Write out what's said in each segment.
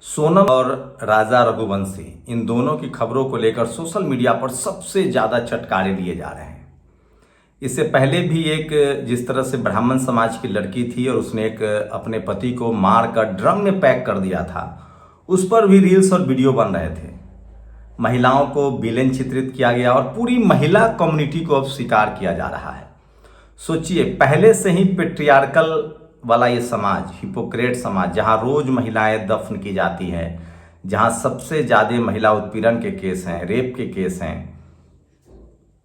सोनम और राजा रघुवंशी इन दोनों की खबरों को लेकर सोशल मीडिया पर सबसे ज़्यादा चटकारे लिए जा रहे हैं। इससे पहले भी एक जिस तरह से ब्राह्मण समाज की लड़की थी और उसने एक अपने पति को मार कर ड्रम में पैक कर दिया था, उस पर भी रील्स और वीडियो बन रहे थे। महिलाओं को विलेन चित्रित किया गया और पूरी महिला कम्युनिटी को अब स्वीकार किया जा रहा है। सोचिए, पहले से ही पेट्रियार्कल वाला ये समाज, हिपोक्रेट समाज, जहां रोज महिलाएं दफन की जाती है, जहां सबसे ज्यादा महिला उत्पीड़न के केस हैं, रेप के केस हैं,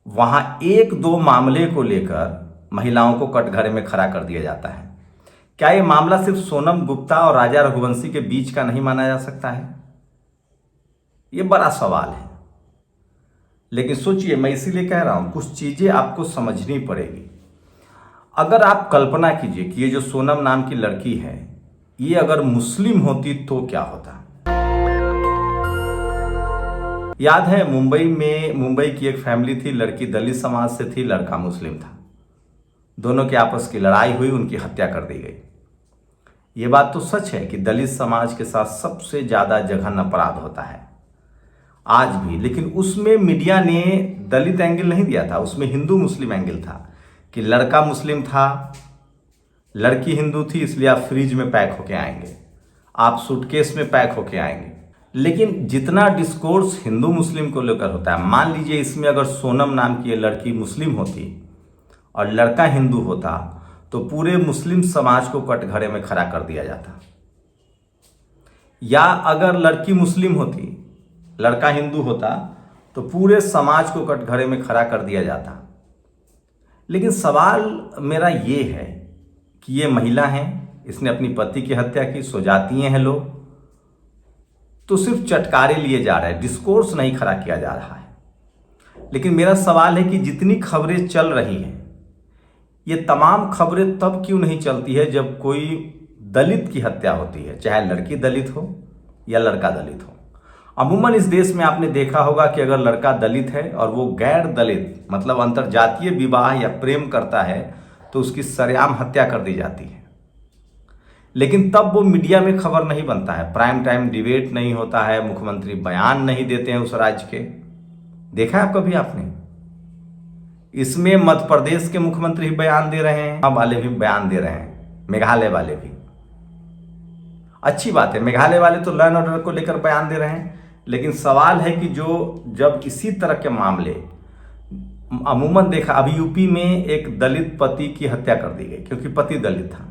वहां एक दो मामले को लेकर महिलाओं को कटघरे में खड़ा कर दिया जाता है। क्या ये मामला सिर्फ सोनम गुप्ता और राजा रघुवंशी के बीच का नहीं माना जा सकता है? ये बड़ा सवाल है। लेकिन सोचिए, मैं इसीलिए कह रहा हूं, कुछ चीजें आपको समझनी पड़ेगी। अगर आप कल्पना कीजिए कि ये जो सोनम नाम की लड़की है, ये अगर मुस्लिम होती तो क्या होता। याद है, मुंबई की एक फैमिली थी, लड़की दलित समाज से थी, लड़का मुस्लिम था। दोनों के आपस की लड़ाई हुई, उनकी हत्या कर दी गई। ये बात तो सच है कि दलित समाज के साथ सबसे ज्यादा जघन्य अपराध होता है आज भी। लेकिन उसमें मीडिया ने दलित एंगल नहीं दिया था, उसमें हिंदू मुस्लिम एंगल था कि लड़का मुस्लिम था, लड़की हिंदू थी, इसलिए आप फ्रिज में पैक होके आएंगे, आप सूटकेस में पैक होके आएंगे। लेकिन जितना डिस्कोर्स हिंदू मुस्लिम को लेकर होता है, मान लीजिए इसमें अगर सोनम नाम की ये लड़की मुस्लिम होती और लड़का हिंदू होता, तो पूरे मुस्लिम समाज को कटघरे में खड़ा कर दिया जाता। या अगर लड़की मुस्लिम होती, लड़का हिंदू होता, तो पूरे समाज को कटघरे में खड़ा कर दिया जाता। लेकिन सवाल मेरा ये है कि ये महिला है, इसने अपनी पति की हत्या की, सो जाती हैं लोग, तो सिर्फ चटकारे लिए जा रहे हैं, डिस्कोर्स नहीं खड़ा किया जा रहा है। लेकिन मेरा सवाल है कि जितनी खबरें चल रही हैं, ये तमाम खबरें तब क्यों नहीं चलती है जब कोई दलित की हत्या होती है, चाहे लड़की दलित हो या लड़का दलित हो। अमूमन इस देश में आपने देखा होगा कि अगर लड़का दलित है और वो गैर दलित मतलब अंतरजातीय विवाह या प्रेम करता है, तो उसकी सरेआम हत्या कर दी जाती है। लेकिन तब वो मीडिया में खबर नहीं बनता है, प्राइम टाइम डिबेट नहीं होता है, मुख्यमंत्री बयान नहीं देते हैं उस राज्य के। देखा है कभी आपने? इसमें मध्य प्रदेश के मुख्यमंत्री बयान दे रहे हैं, वाले भी बयान दे रहे हैं, मेघालय वाले भी। अच्छी बात है, मेघालय वाले तो लॉ एंड ऑर्डर को लेकर बयान दे रहे हैं। लेकिन सवाल है कि जब इसी तरह के मामले अमूमन देखा, अभी यूपी में एक दलित पति की हत्या कर दी गई क्योंकि पति दलित था।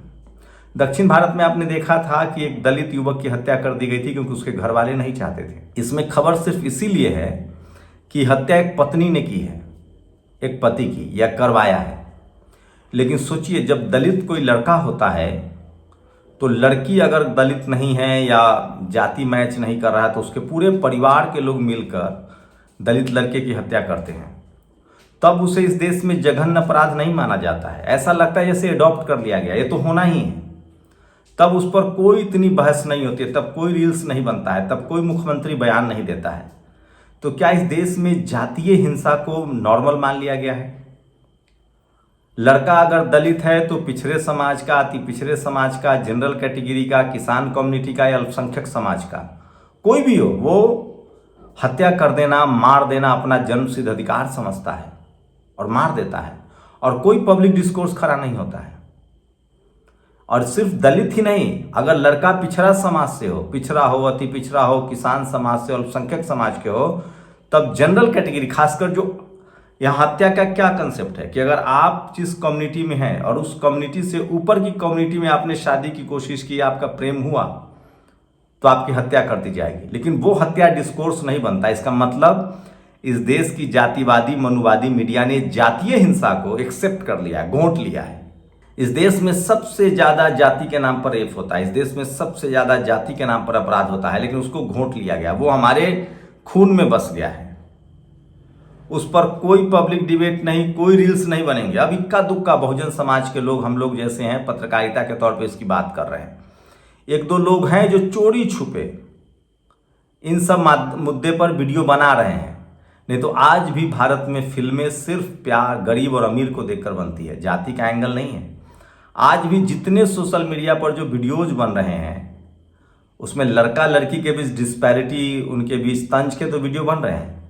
दक्षिण भारत में आपने देखा था कि एक दलित युवक की हत्या कर दी गई थी क्योंकि उसके घर वाले नहीं चाहते थे। इसमें खबर सिर्फ इसीलिए है कि हत्या एक पत्नी ने की है, एक पति की, या करवाया है। लेकिन सोचिए, जब दलित कोई लड़का होता है, तो लड़की अगर दलित नहीं है या जाति मैच नहीं कर रहा है, तो उसके पूरे परिवार के लोग मिलकर दलित लड़के की हत्या करते हैं। तब उसे इस देश में जघन्य अपराध नहीं माना जाता है, ऐसा लगता है जैसे अडॉप्ट कर लिया गया, ये तो होना ही है। तब उस पर कोई इतनी बहस नहीं होती है, तब कोई रील्स नहीं बनता है, तब कोई मुख्यमंत्री बयान नहीं देता है। तो क्या इस देश में जातीय हिंसा को नॉर्मल मान लिया गया है? लड़का अगर दलित है तो पिछड़े समाज का, अति पिछड़े समाज का, जनरल कैटेगरी का, किसान कम्युनिटी का या अल्पसंख्यक समाज का, कोई भी हो, वो हत्या कर देना, मार देना अपना जन्मसिद्ध अधिकार समझता है और मार देता है, और कोई पब्लिक डिस्कोर्स खड़ा नहीं होता है। और सिर्फ दलित ही नहीं, अगर लड़का पिछड़ा समाज से हो, पिछड़ा हो, अति पिछड़ा हो, किसान समाज से, अल्पसंख्यक समाज के हो, तब जनरल कैटेगरी, खासकर जो यहाँ हत्या का क्या कंसेप्ट है कि अगर आप जिस कम्युनिटी में हैं और उस कम्युनिटी से ऊपर की कम्युनिटी में आपने शादी की कोशिश की, आपका प्रेम हुआ, तो आपकी हत्या कर दी जाएगी। लेकिन वो हत्या डिस्कोर्स नहीं बनता। इसका मतलब इस देश की जातिवादी मनुवादी मीडिया ने जातीय हिंसा को एक्सेप्ट कर लिया है, घोंट लिया है। इस देश में सबसे ज्यादा जाति के नाम पर रेप होता है, इस देश में सबसे ज्यादा जाति के नाम पर अपराध होता है, लेकिन उसको घोंट लिया गया, वो हमारे खून में बस गया है। उस पर कोई पब्लिक डिबेट नहीं, कोई रील्स नहीं बनेंगे। अब इक्का दुक्का बहुजन समाज के लोग, हम लोग जैसे हैं, पत्रकारिता के तौर पे इसकी बात कर रहे हैं। एक दो लोग हैं जो चोरी छुपे इन सब मुद्दे पर वीडियो बना रहे हैं। नहीं तो आज भी भारत में फिल्में सिर्फ प्यार, गरीब और अमीर को देखकर बनती है, जाति का एंगल नहीं है। आज भी जितने सोशल मीडिया पर जो वीडियोज बन रहे हैं, उसमें लड़का लड़की के बीच डिस्पैरिटी, उनके बीच तंज के तो वीडियो बन रहे हैं।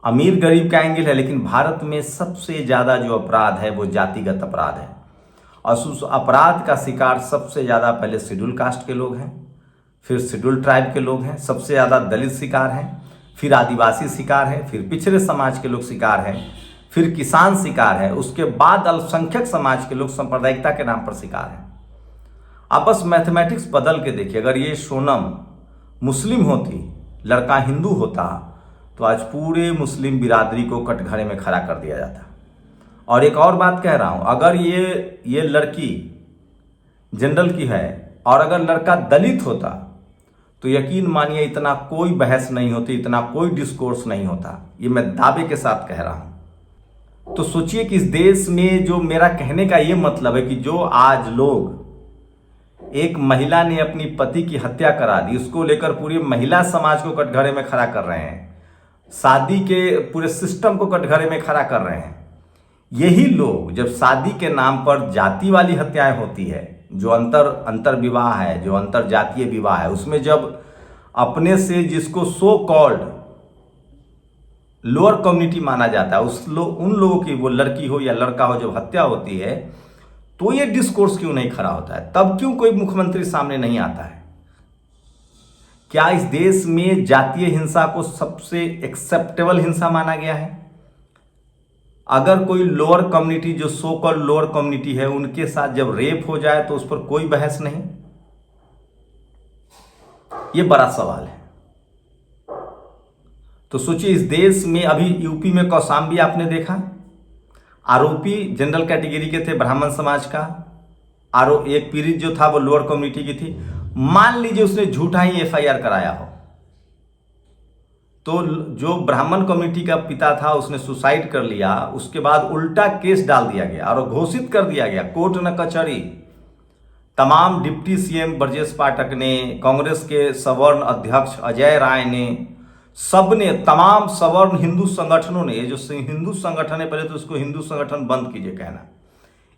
अमीर गरीब का एंगल है, लेकिन भारत में सबसे ज़्यादा जो अपराध है वो जातिगत अपराध है। और उस अपराध का शिकार सबसे ज़्यादा पहले शेड्यूल कास्ट के लोग हैं, फिर शेड्यूल ट्राइब के लोग हैं, सबसे ज़्यादा दलित शिकार हैं, फिर आदिवासी शिकार है, फिर पिछड़े समाज के लोग शिकार हैं, फिर किसान शिकार है, उसके बाद अल्पसंख्यक समाज के लोग सांप्रदायिकता के नाम पर शिकार हैं। आप बस मैथमेटिक्स बदल के देखिए, अगर ये सोनम मुस्लिम होती, लड़का हिंदू होता, तो आज पूरे मुस्लिम बिरादरी को कटघरे में खड़ा कर दिया जाता। और एक और बात कह रहा हूं, अगर ये लड़की जनरल की है और अगर लड़का दलित होता तो यकीन मानिए इतना कोई बहस नहीं होती, इतना कोई डिस्कोर्स नहीं होता। ये मैं दावे के साथ कह रहा हूं। तो सोचिए कि इस देश में, जो मेरा कहने का ये मतलब है कि जो आज लोग, एक महिला ने अपनी पति की हत्या करा दी, उसको लेकर पूरी महिला समाज को कटघरे में खड़ा कर रहे हैं, शादी के पूरे सिस्टम को कटघरे में खड़ा कर रहे हैं। यही लोग जब शादी के नाम पर जाति वाली हत्याएं होती है, जो अंतर विवाह है, जो अंतर जातीय विवाह है, उसमें जब अपने से जिसको सो कॉल्ड लोअर कम्युनिटी माना जाता है, उन लोगों की, वो लड़की हो या लड़का हो, जब हत्या होती है तो ये डिस्कोर्स क्यों नहीं खड़ा होता है? तब क्यों कोई मुख्यमंत्री सामने नहीं आता है? क्या इस देश में जातीय हिंसा को सबसे एक्सेप्टेबल हिंसा माना गया है? अगर कोई लोअर कम्युनिटी, जो सो कॉल्ड लोअर कम्युनिटी है, उनके साथ जब रेप हो जाए तो उस पर कोई बहस नहीं? ये बड़ा सवाल है। तो सोचिए, इस देश में अभी यूपी में कौशाम्बी आपने देखा, आरोपी जनरल कैटेगरी के थे, ब्राह्मण समाज का। एक पीड़ित जो था वो लोअर कम्युनिटी की थी। मान लीजिए उसने झूठा ही एफआईआर कराया हो, तो जो ब्राह्मण कम्युनिटी का पिता था उसने सुसाइड कर लिया, उसके बाद उल्टा केस डाल दिया गया और घोषित कर दिया गया, कोर्ट न कचहरी। तमाम डिप्टी सीएम ब्रजेश पाठक ने, कांग्रेस के सवर्ण अध्यक्ष अजय राय ने, सबने, तमाम सवर्ण हिंदू संगठनों ने, ये जो हिंदू संगठन है, पहले तो उसको हिंदू संगठन बंद कीजिए कहना,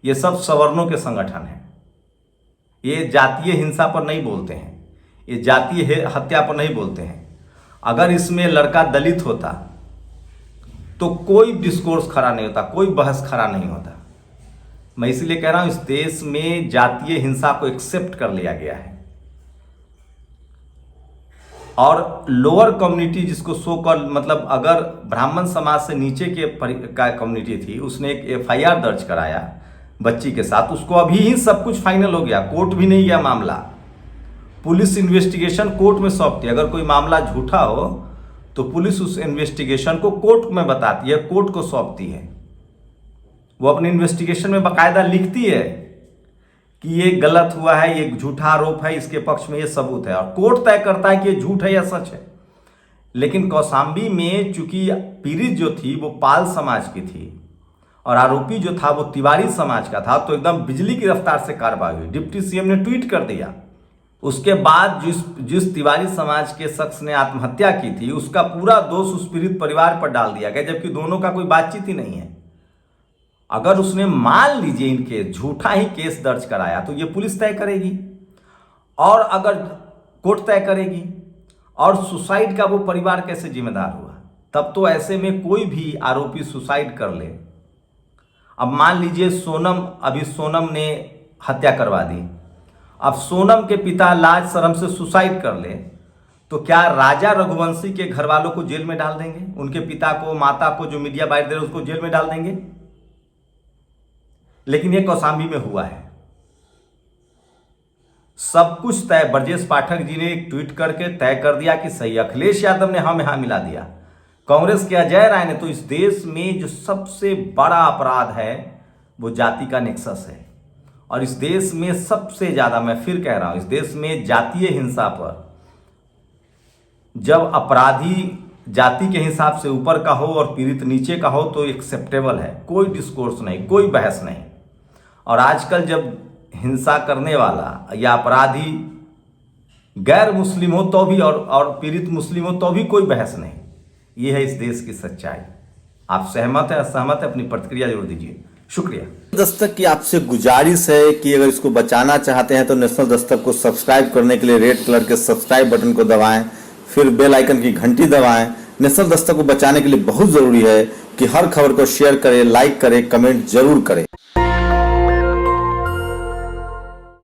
ये सब सवर्णों के संगठन हैं। ये जातीय हिंसा पर नहीं बोलते हैं, ये जातीय हत्या पर नहीं बोलते हैं। अगर इसमें लड़का दलित होता तो कोई डिस्कोर्स खड़ा नहीं होता, कोई बहस खड़ा नहीं होता। मैं इसलिए कह रहा हूं, इस देश में जातीय हिंसा को एक्सेप्ट कर लिया गया है। और लोअर कम्युनिटी जिसको सो कॉल्ड, मतलब अगर ब्राह्मण समाज से नीचे के का कम्युनिटी थी, उसने एक एफआईआर दर्ज कराया बच्ची के साथ, उसको अभी ही सब कुछ फाइनल हो गया, कोर्ट भी नहीं गया मामला, पुलिस इन्वेस्टिगेशन कोर्ट में सौंपती है। अगर कोई मामला झूठा हो तो पुलिस उस इन्वेस्टिगेशन को कोर्ट में बताती है, कोर्ट को सौंपती है। वो अपने इन्वेस्टिगेशन में बाकायदा लिखती है कि ये गलत हुआ है, ये झूठा आरोप है, इसके पक्ष में ये सबूत है, और कोर्ट तय करता है कि ये झूठ है या सच है। लेकिन कौशाम्बी में चूंकि पीड़ित जो थी वो पाल समाज की थी और आरोपी जो था वो तिवारी समाज का था, तो एकदम बिजली की रफ्तार से कार्रवाई हुई। डिप्टी सीएम ने ट्वीट कर दिया। उसके बाद जिस तिवारी समाज के शख्स ने आत्महत्या की थी, उसका पूरा दोष उस पीड़ित परिवार पर डाल दिया गया, जबकि दोनों का कोई बातचीत ही नहीं है। अगर उसने मान लीजिए इनके झूठा ही केस दर्ज कराया तो ये पुलिस तय करेगी, और अगर कोर्ट तय करेगी, और सुसाइड का वो परिवार कैसे जिम्मेदार हुआ? तब तो ऐसे में कोई भी आरोपी सुसाइड कर ले। अब मान लीजिए सोनम ने हत्या करवा दी, अब सोनम के पिता लाज शर्म से सुसाइड कर ले, तो क्या राजा रघुवंशी के घर वालों को जेल में डाल देंगे? उनके पिता को, माता को, जो मीडिया बाइट दे रहे उसको जेल में डाल देंगे? लेकिन ये कौशाम्बी में हुआ है। सब कुछ तय, ब्रजेश पाठक जी ने एक ट्वीट करके तय कर दिया कि सही, अखिलेश यादव ने हाँ में हाँ मिला दिया, कांग्रेस के अजय राय ने। तो इस देश में जो सबसे बड़ा अपराध है वो जाति का नेक्सस है, और इस देश में सबसे ज्यादा, मैं फिर कह रहा हूं, इस देश में जातीय हिंसा पर जब अपराधी जाति के हिसाब से ऊपर का हो और पीड़ित नीचे का हो तो एक्सेप्टेबल है, कोई डिस्कोर्स नहीं, कोई बहस नहीं। और आजकल जब हिंसा करने वाला या अपराधी गैर मुस्लिम हो तो भी, और पीड़ित मुस्लिम हो तो भी कोई बहस नहीं। ये है इस देश की सच्चाई। आप सहमत है, असहमत है? अपनी प्रतिक्रिया जरूर दीजिए। शुक्रिया। दस्तक की आपसे गुजारिश है कि अगर इसको बचाना चाहते हैं तो नेशनल दस्तक को सब्सक्राइब करने के लिए रेड कलर के सब्सक्राइब बटन को दबाएं, फिर बेल आइकन की घंटी दबाएं। नेशनल दस्तक को बचाने के लिए बहुत जरूरी है कि हर खबर को शेयर करें, लाइक करें, कमेंट जरूर करें।